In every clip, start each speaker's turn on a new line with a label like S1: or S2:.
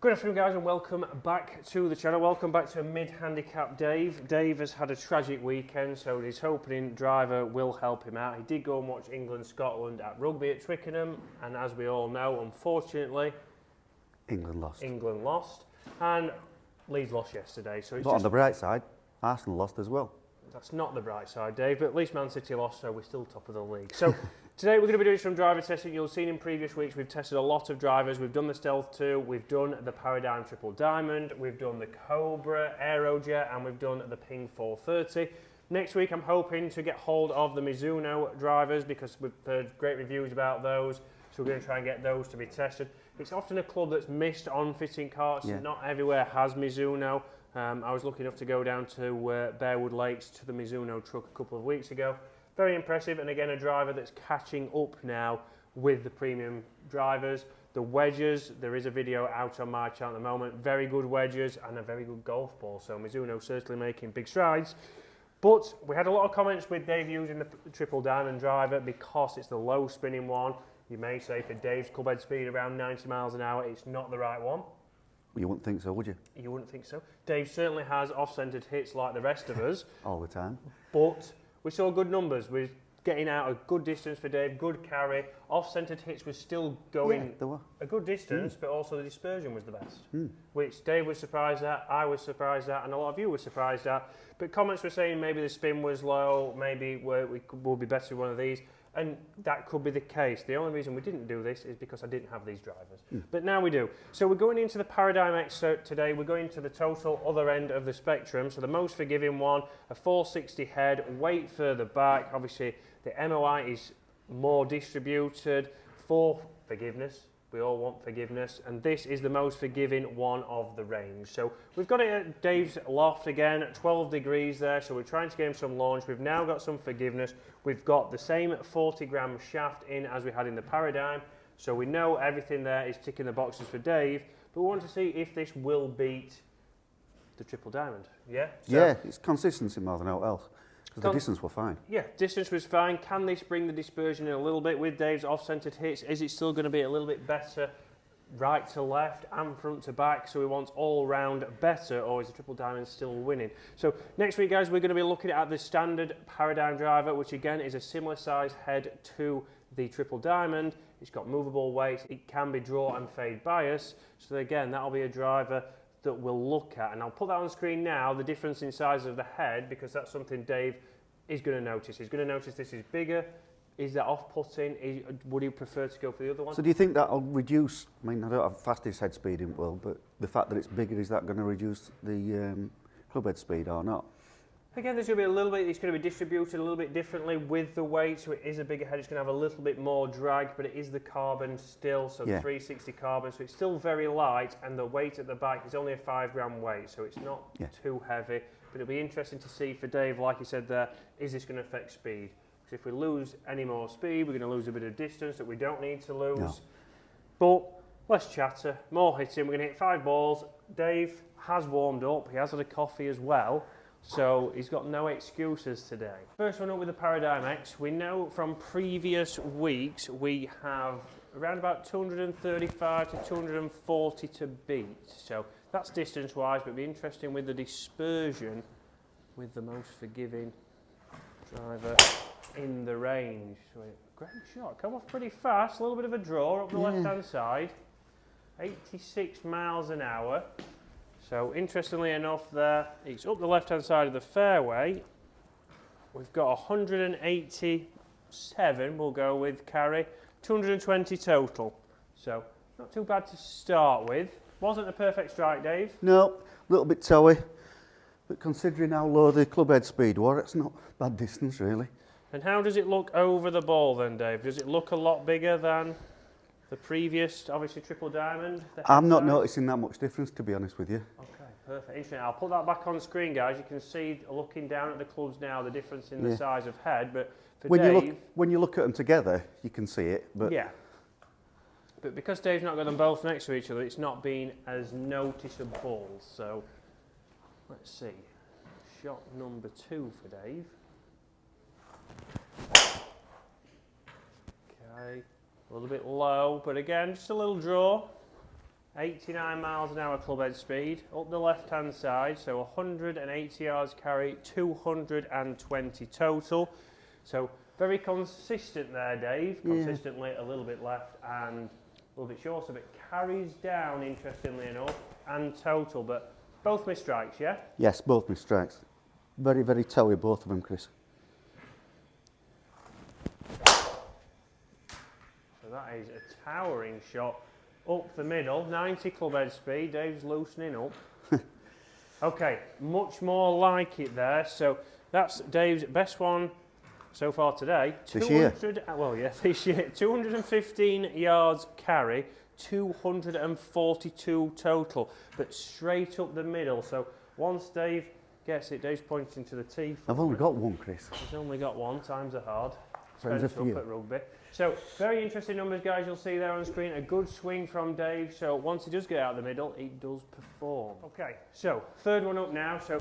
S1: Good afternoon guys and welcome back to the channel. Welcome back to Mid Handicap Dave. Dave has had a tragic weekend, so his hoping driver will help him out. He did go and watch England-Scotland at rugby at Twickenham, and as we all know, unfortunately,
S2: England lost.
S1: And Leeds lost yesterday. So
S2: but on the bright side, Arsenal lost as well.
S1: That's not the bright side, Dave, but at least Man City lost, so we're still top of the league. So today we're going to be doing some driver testing. You'll have seen in previous weeks we've tested a lot of drivers. We've done the Stealth 2, we've done the PARADYM Triple Diamond, we've done the Cobra Aerojet, and we've done the Ping 430. Next week I'm hoping to get hold of the Mizuno drivers because we've heard great reviews about those, so we're going to try and get those to be tested. It's often a club that's missed on fitting carts. Yeah. Not everywhere has Mizuno. I was lucky enough to go down to Bearwood Lakes to the Mizuno truck a couple of weeks ago. Very impressive, and again a driver that's catching up now with the premium drivers. The wedges, there is a video out on my channel at the moment. Very good wedges and a very good golf ball, so Mizuno certainly making big strides. But we had a lot of comments with Dave using the Triple Diamond driver because it's the low spinning one. You may say for Dave's clubhead speed around 90 miles an hour, it's not the right one.
S2: You wouldn't think so, would you?
S1: You wouldn't think so. Dave certainly has off-centred hits like the rest of us.
S2: All the time.
S1: But we saw good numbers. We're getting out a good distance for Dave, good carry. Off-centred hits was still going a good distance, but also the dispersion was the best, which Dave was surprised at, I was surprised at, and a lot of you were surprised at. But comments were saying maybe the spin was low, maybe we'll be better with one of these. And that could be the case. The only reason we didn't do this is because I didn't have these drivers. But now we do. So we're going into the PARADYM X today. We're going to the total other end of the spectrum. So the most forgiving one, a 460 head, weight further back. Obviously, the MOI is more distributed for forgiveness. We all want forgiveness, and this is the most forgiving one of the range. So we've got it at Dave's loft again, 12 degrees there, so we're trying to get him some launch. We've now got some forgiveness. We've got the same 40-gram shaft in as we had in the PARADYM, so we know everything there is ticking the boxes for Dave, but we want to see if this will beat the Triple Diamond. Yeah? So
S2: yeah, it's consistency more than anything else. Because the distance were fine. Yeah,
S1: distance was fine. Can this bring the dispersion in a little bit with Dave's off-centred hits? Is it still going to be a little bit better right to left and front to back? So we want all round better, or is the Triple Diamond still winning? So next week, guys, we're going to be looking at the standard PARADYM driver, which again is a similar size head to the Triple Diamond. It's got movable weight. It can be draw and fade bias. So again, that'll be a driver that we'll look at, and I'll put that on screen now, the difference in size of the head, because that's something Dave is going to notice. He's going to notice this is bigger. Is that off-putting? Would he prefer to go for the other one?
S2: So do you think that'll reduce, I mean, I don't have fastest head speed in the world, but the fact that it's bigger, is that going to reduce the clubhead speed or not?
S1: Again, there's going to be a little bit, it's going to be distributed a little bit differently with the weight, so it is a bigger head, it's going to have a little bit more drag, but it is the carbon still, so 360 carbon, so it's still very light, and the weight at the back is only a 5-gram weight, so it's not too heavy, but it'll be interesting to see for Dave, like he said there, is this going to affect speed? Because if we lose any more speed, we're going to lose a bit of distance that we don't need to lose. No. But less chatter, more hitting, we're going to hit 5 balls. Dave has warmed up, he has had a coffee as well, so he's got no excuses today. First one up with the PARADYM X. We know from previous weeks we have around about 235 to 240 to beat. So that's distance-wise, but it'd be interesting with the dispersion with the most forgiving driver in the range. So great shot, come off pretty fast, a little bit of a draw up the left-hand side. 86 miles an hour. So interestingly enough there, it's up the left-hand side of the fairway. We've got 187, we'll go with carry, 220 total. So not too bad to start with. Wasn't a perfect strike, Dave?
S2: No, a little bit towy, but considering how low the clubhead speed was, it's not bad distance really.
S1: And how does it look over the ball then, Dave? Does it look a lot bigger than the previous, obviously, Triple Diamond?
S2: I'm not noticing that much difference, to be honest with you.
S1: Okay, perfect. Interesting. I'll put that back on screen, guys. You can see, looking down at the clubs now, the difference in the size of head. But for Dave,
S2: when you look at them together, you can see it. But
S1: yeah. But because Dave's not got them both next to each other, it's not been as noticeable. So let's see. Shot number 2 for Dave. Okay. A little bit low, but again, just a little draw. 89 miles an hour club head speed, up the left hand side, so 180 yards carry, 220 total. So very consistent there, Dave. Consistently a little bit left and a little bit shorter, but carries down, interestingly enough, and total, but both missed strikes, yeah?
S2: Yes, both missed strikes. Very, very towy, both of them, Chris.
S1: So that is a towering shot up the middle, 90 club head speed. Dave's loosening up. Okay, much more like it there. So that's Dave's best one so far today.
S2: This year?
S1: Well, yeah, this year. 215 yards carry, 242 total, but straight up the middle. So once Dave gets it, Dave's pointing to the tee.
S2: I've only got one, Chris.
S1: He's only got one. Times are hard.
S2: Friends are
S1: Up
S2: few.
S1: at rugby. So very interesting numbers, guys. You'll see there on screen. A good swing from Dave. So once he does get out of the middle, he does perform. Okay, so third one up now. So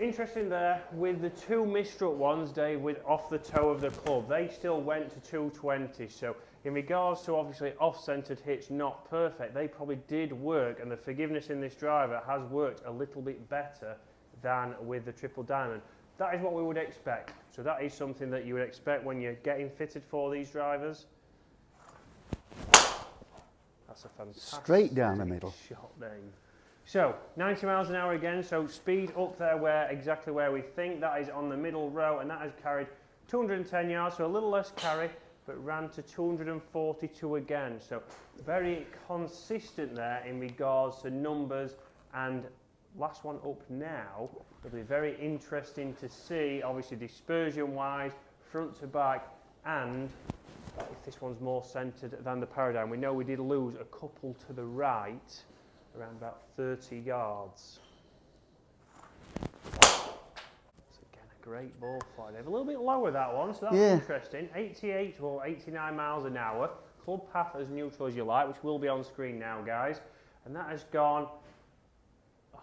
S1: interesting there with the two misstruck ones, Dave, with off the toe of the club. They still went to 220. So in regards to obviously off-centered hits, not perfect. They probably did work, and the forgiveness in this driver has worked a little bit better than with the Triple Diamond. That is what we would expect. So that is something that you would expect when you're getting fitted for these drivers. That's a fantastic
S2: Straight down the middle.
S1: shot, Dave. So 90 miles an hour again. So speed up there, exactly where we think. That is on the middle row, and that has carried 210 yards. So a little less carry, but ran to 242 again. So very consistent there in regards to numbers. And last one up now. It'll be very interesting to see, obviously dispersion-wise, front to back, and if this one's more centred than the Paradigm. We know we did lose a couple to the right, around about 30 yards. It's again a great ball flight. A little bit lower that one, so that's interesting. 88 or 89 miles an hour. Club path as neutral as you like, which will be on screen now, guys. And that has gone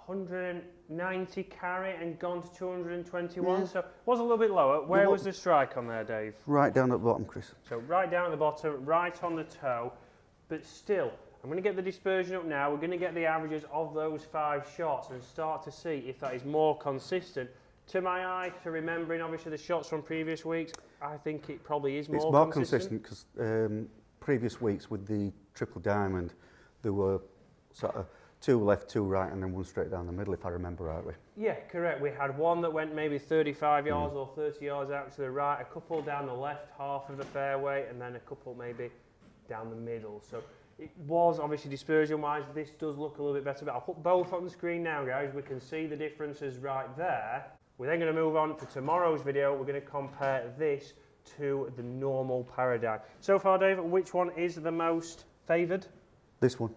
S1: 190 carry and gone to 221, so it was a little bit lower. Where was the strike on there, Dave?
S2: Right down at the bottom, Chris.
S1: So right down at the bottom, right on the toe, but still, I'm going to get the dispersion up now. We're going to get the averages of those 5 shots and start to see if that is more consistent. To my eye, to remembering obviously the shots from previous weeks, I think it probably is more consistent.
S2: It's more consistent because previous weeks with the Triple Diamond, there were sort of 2 left, 2 right, and then 1 straight down the middle, if I remember rightly.
S1: Yeah, correct. We had one that went maybe 35 yards or 30 yards out to the right, a couple down the left half of the fairway, and then a couple maybe down the middle. So it was obviously dispersion-wise, this does look a little bit better, but I'll put both on the screen now, guys. We can see the differences right there. We're then going to move on for tomorrow's video. We're going to compare this to the normal Paradigm. So far, Dave, which one is the most favoured?
S2: This one.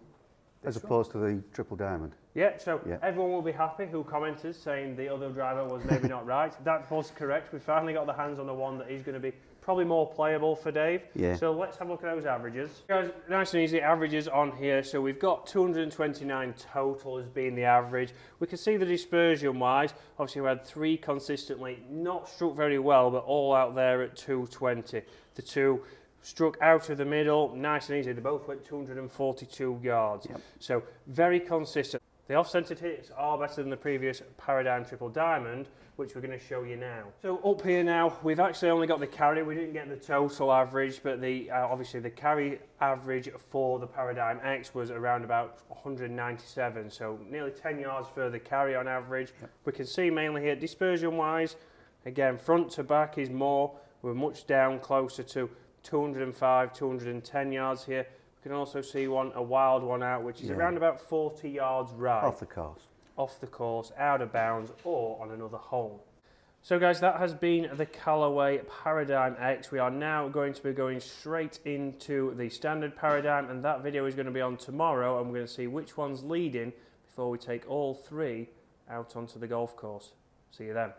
S2: As opposed to the Triple Diamond.
S1: Yeah, so everyone will be happy who commented saying the other driver was maybe not right. That was correct. We finally got the hands on the one that is going to be probably more playable for Dave.
S2: Yeah.
S1: So let's have a look at those averages. Guys, nice and easy averages on here. So we've got 229 total as being the average. We can see the dispersion wise. Obviously we had 3 consistently, not struck very well, but all out there at 220. The 2 struck out of the middle, nice and easy. They both went 242 yards.
S2: Yep.
S1: So very consistent. The off-centered hits are better than the previous Paradigm Triple Diamond, which we're going to show you now. So up here now, we've actually only got the carry. We didn't get the total average, but the obviously the carry average for the Paradigm X was around about 197. So nearly 10 yards further carry on average. Yep. We can see mainly here, dispersion-wise, again, front to back is more. We're much down, closer to 205, 210 yards here. We can also see a wild one out, which is around about 40 yards right.
S2: Off the course.
S1: Off the course, out of bounds, or on another hole. So guys, that has been the Callaway Paradigm X. We are now going to be going straight into the standard Paradigm, and that video is going to be on tomorrow, and we're going to see which one's leading before we take all 3 out onto the golf course. See you then.